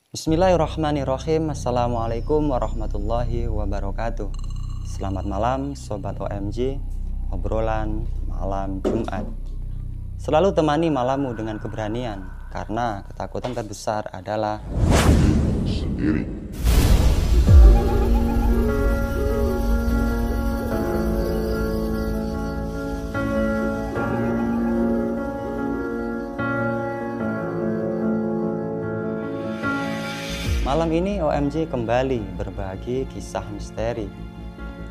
Bismillahirrahmanirrahim. Assalamualaikum warahmatullahi wabarakatuh. Selamat malam Sobat OMG, obrolan malam Jumat. Selalu temani malammu dengan keberanian, karena ketakutan terbesar adalah sendiri. Malam ini OMG kembali berbagi kisah misteri.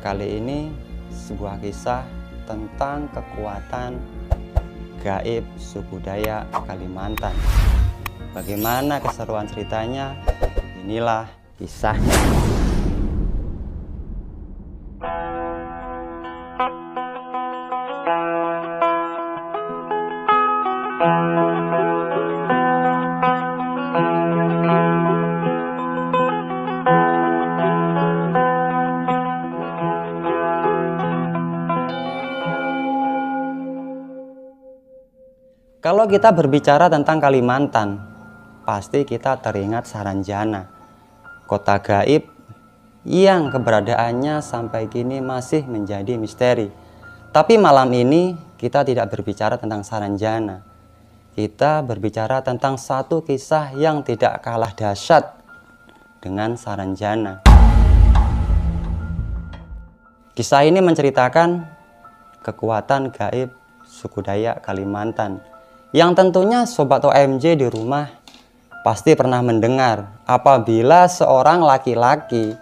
Kali ini sebuah kisah tentang kekuatan gaib suku Dayak Kalimantan. Bagaimana keseruan ceritanya? Inilah kisahnya. Kalau kita berbicara tentang Kalimantan, pasti kita teringat Saranjana, kota gaib yang keberadaannya sampai kini masih menjadi misteri. Tapi malam ini kita tidak berbicara tentang Saranjana. Kita berbicara tentang satu kisah yang tidak kalah dahsyat dengan Saranjana. Kisah ini menceritakan kekuatan gaib suku Dayak Kalimantan, yang tentunya Sobat OMG di rumah pasti pernah mendengar apabila seorang laki-laki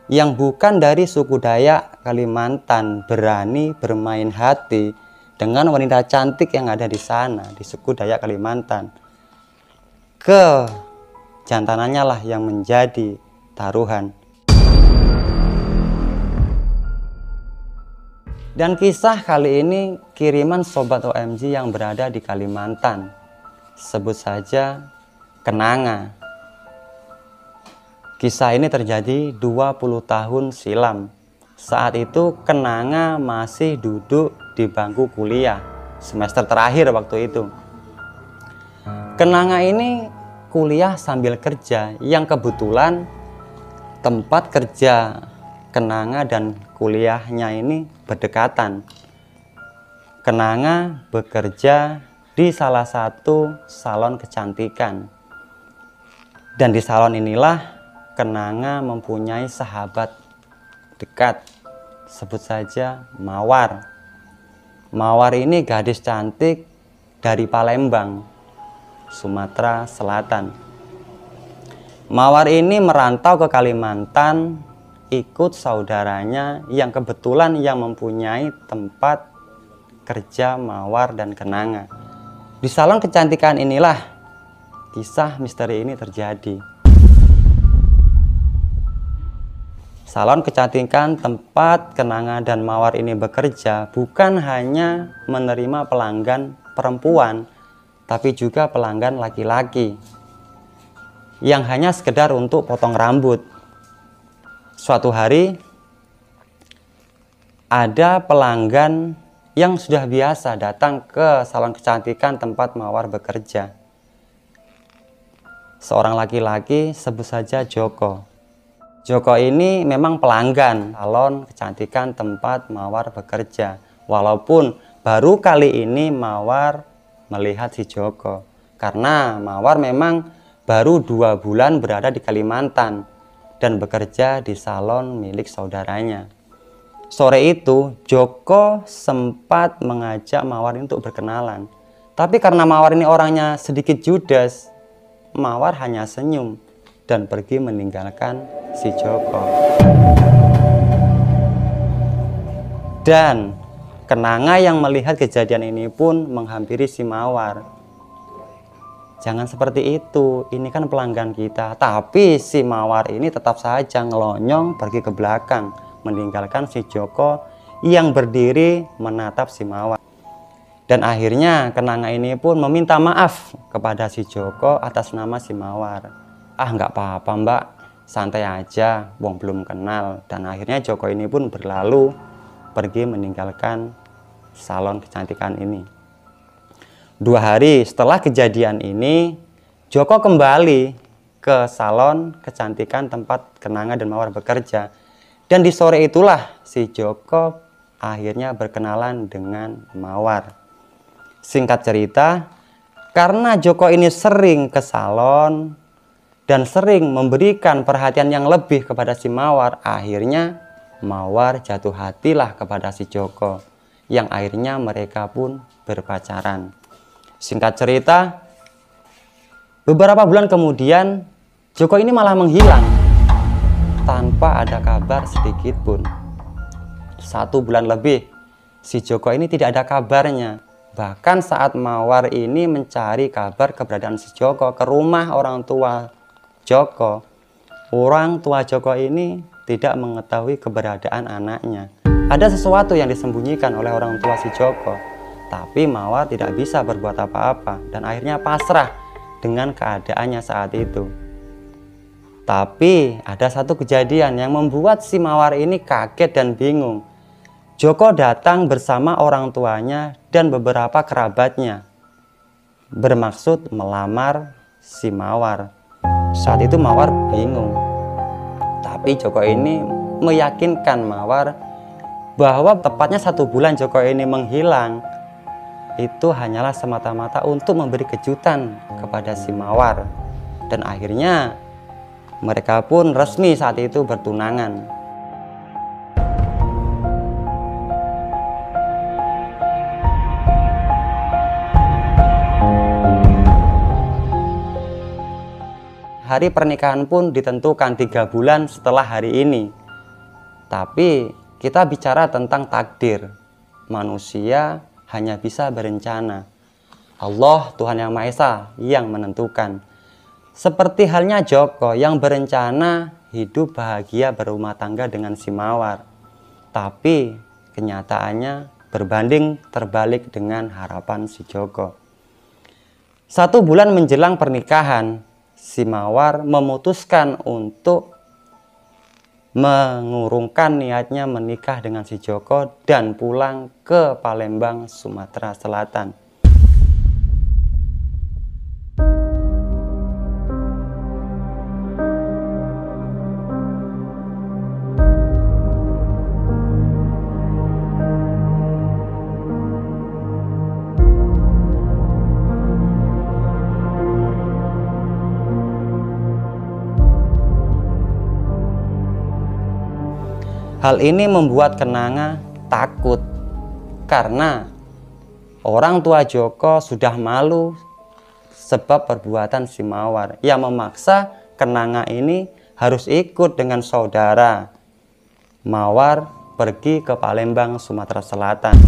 yang bukan dari suku Dayak Kalimantan berani bermain hati dengan wanita cantik yang ada di sana, di suku Dayak Kalimantan. Kejantanannya lah yang menjadi taruhan. Dan kisah kali ini kiriman Sobat OMG yang berada di Kalimantan. Sebut saja Kenanga. Kisah ini terjadi 20 tahun silam. Saat itu Kenanga masih duduk di bangku kuliah, semester terakhir waktu itu. Kenanga ini kuliah sambil kerja, yang kebetulan tempat kerja Kenanga dan kuliahnya ini berdekatan. Kenanga bekerja di salah satu salon kecantikan. Dan di salon inilah Kenanga mempunyai sahabat dekat. Sebut saja Mawar. Mawar ini gadis cantik dari Palembang, Sumatera Selatan. Mawar ini merantau ke Kalimantan ikut saudaranya yang kebetulan yang mempunyai tempat kerja Mawar dan Kenanga. Di salon kecantikan inilah kisah misteri ini terjadi. Salon kecantikan tempat Kenanga dan Mawar ini bekerja bukan hanya menerima pelanggan perempuan, tapi juga pelanggan laki-laki yang hanya sekedar untuk potong rambut. Suatu hari ada pelanggan yang sudah biasa datang ke salon kecantikan tempat Mawar bekerja. Seorang laki-laki, sebut saja Joko. Joko ini memang pelanggan salon kecantikan tempat Mawar bekerja. Walaupun baru kali ini Mawar melihat si Joko. Karena Mawar memang baru 2 bulan berada di Kalimantan dan bekerja di salon milik saudaranya. Sore itu Joko sempat mengajak Mawar untuk berkenalan. Tapi karena Mawar ini orangnya sedikit judes, Mawar hanya senyum dan pergi meninggalkan si Joko. Dan Kenanga yang melihat kejadian ini pun menghampiri si Mawar. Jangan seperti itu, ini kan pelanggan kita. Tapi si Mawar ini tetap saja ngelonyong pergi ke belakang, meninggalkan si Joko yang berdiri menatap si Mawar. Dan akhirnya Kenanga ini pun meminta maaf kepada si Joko atas nama si Mawar. Ah, nggak apa-apa mbak, santai aja, wong belum kenal. Dan akhirnya Joko ini pun berlalu pergi meninggalkan salon kecantikan ini. 2 hari setelah kejadian ini, Joko kembali ke salon kecantikan tempat Kenanga dan Mawar bekerja. Dan di sore itulah si Joko akhirnya berkenalan dengan Mawar. Singkat cerita, karena Joko ini sering ke salon dan sering memberikan perhatian yang lebih kepada si Mawar, akhirnya Mawar jatuh hatilah kepada si Joko, yang akhirnya mereka pun berpacaran. Singkat cerita, beberapa bulan kemudian Joko ini malah menghilang tanpa ada kabar sedikit pun. 1 bulan lebih si Joko ini tidak ada kabarnya. Bahkan saat Mawar ini mencari kabar keberadaan si Joko ke rumah orang tua Joko, orang tua Joko ini tidak mengetahui keberadaan anaknya. Ada sesuatu yang disembunyikan oleh orang tua si Joko, tapi Mawar tidak bisa berbuat apa-apa dan akhirnya pasrah dengan keadaannya saat itu. Tapi ada satu kejadian yang membuat si Mawar ini kaget dan bingung. Joko datang bersama orang tuanya dan beberapa kerabatnya, bermaksud melamar si Mawar. Saat itu Mawar bingung, tapi Joko ini meyakinkan Mawar bahwa tepatnya 1 bulan Joko ini menghilang itu hanyalah semata-mata untuk memberi kejutan kepada si Mawar. Dan akhirnya mereka pun resmi saat itu bertunangan. Hari pernikahan pun ditentukan 3 bulan setelah hari ini. Tapi kita bicara tentang takdir. Manusia hanya bisa berencana. Allah, Tuhan Yang Maha Esa, yang menentukan. Seperti halnya Joko yang berencana hidup bahagia berumah tangga dengan si Mawar. Tapi kenyataannya berbanding terbalik dengan harapan si Joko. 1 bulan menjelang pernikahan, si Mawar memutuskan untuk mengurungkan niatnya menikah dengan si Joko dan pulang ke Palembang, Sumatera Selatan. Hal ini membuat Kenanga takut karena orang tua Joko sudah malu sebab perbuatan si Mawar yang memaksa Kenanga ini harus ikut dengan saudara Mawar pergi ke Palembang, Sumatera Selatan.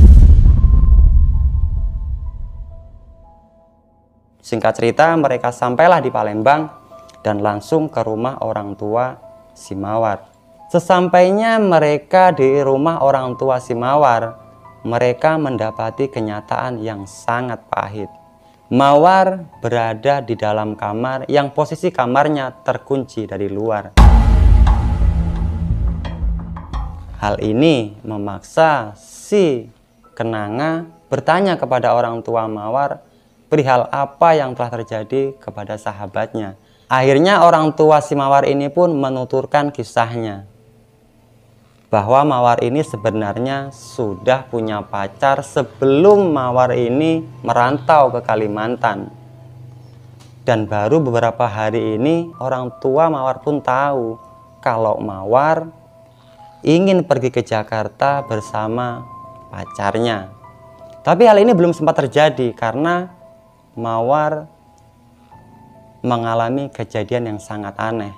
Singkat cerita, mereka sampailah di Palembang dan langsung ke rumah orang tua si Mawar. Sesampainya mereka di rumah orang tua si Mawar, mereka mendapati kenyataan yang sangat pahit. Mawar berada di dalam kamar yang posisi kamarnya terkunci dari luar. Hal ini memaksa si Kenanga bertanya kepada orang tua Mawar perihal apa yang telah terjadi kepada sahabatnya. Akhirnya orang tua si Mawar ini pun menuturkan kisahnya, bahwa Mawar ini sebenarnya sudah punya pacar sebelum Mawar ini merantau ke Kalimantan. Dan baru beberapa hari ini orang tua Mawar pun tahu kalau Mawar ingin pergi ke Jakarta bersama pacarnya. Tapi hal ini belum sempat terjadi karena Mawar mengalami kejadian yang sangat aneh.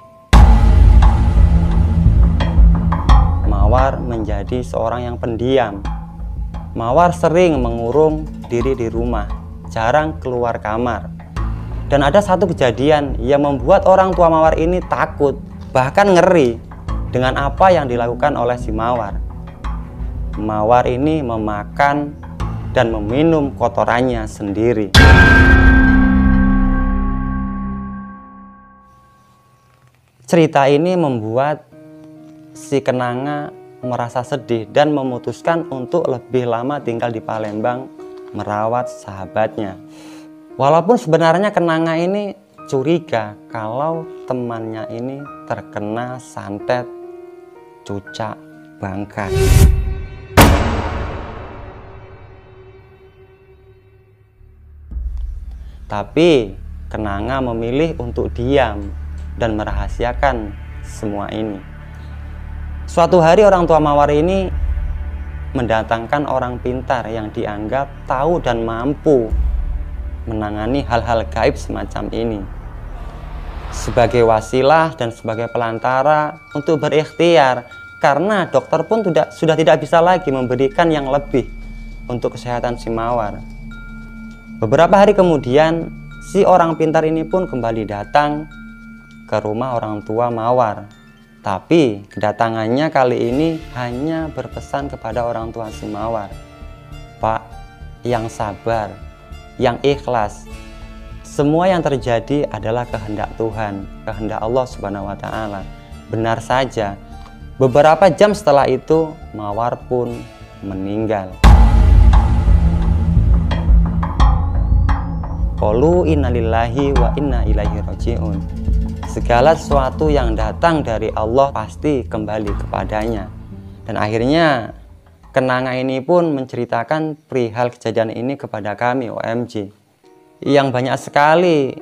Mawar menjadi seorang yang pendiam. Mawar sering mengurung diri di rumah, jarang keluar kamar. Dan ada satu kejadian yang membuat orang tua Mawar ini takut, bahkan ngeri dengan apa yang dilakukan oleh si Mawar. Mawar ini memakan dan meminum kotorannya sendiri. Cerita ini membuat si Kenanga merasa sedih dan memutuskan untuk lebih lama tinggal di Palembang merawat sahabatnya. Walaupun sebenarnya Kenanga ini curiga kalau temannya ini terkena santet cucak bangkai. Tapi Kenanga memilih untuk diam dan merahasiakan semua ini. Suatu hari orang tua Mawar ini mendatangkan orang pintar yang dianggap tahu dan mampu menangani hal-hal gaib semacam ini, sebagai wasilah dan sebagai pelantara untuk berikhtiar, karena dokter pun sudah tidak bisa lagi memberikan yang lebih untuk kesehatan si Mawar. Beberapa hari kemudian, si orang pintar ini pun kembali datang ke rumah orang tua Mawar. Tapi kedatangannya kali ini hanya berpesan kepada orang tua si Mawar, "Pak, yang sabar, yang ikhlas. Semua yang terjadi adalah kehendak Tuhan, kehendak Allah Subhanahu wa Ta'ala." Benar saja, beberapa jam setelah itu Mawar pun meninggal. Qalu innalillahi wa inna ilaihi raji'un. Segala sesuatu yang datang dari Allah pasti kembali kepadanya. Dan akhirnya Kenanga ini pun menceritakan perihal kejadian ini kepada kami OMG. Yang banyak sekali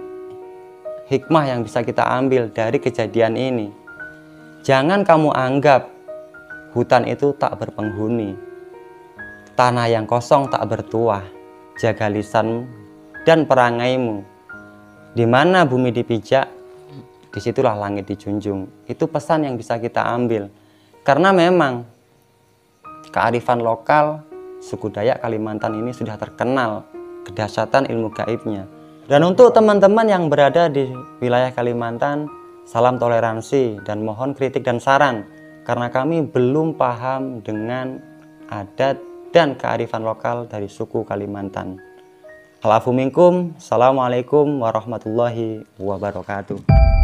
hikmah yang bisa kita ambil dari kejadian ini. Jangan kamu anggap hutan itu tak berpenghuni, tanah yang kosong tak bertuah. Jaga lisanmu dan perangaimu. Di mana bumi dipijak, disitulah langit dijunjung. Itu pesan yang bisa kita ambil. Karena memang kearifan lokal suku Dayak Kalimantan ini sudah terkenal kedahsyatan ilmu gaibnya. Dan untuk teman-teman yang berada di wilayah Kalimantan, salam toleransi dan mohon kritik dan saran, karena kami belum paham dengan adat dan kearifan lokal dari suku Kalimantan. Al-afu minkum. Assalamualaikum warahmatullahi wabarakatuh.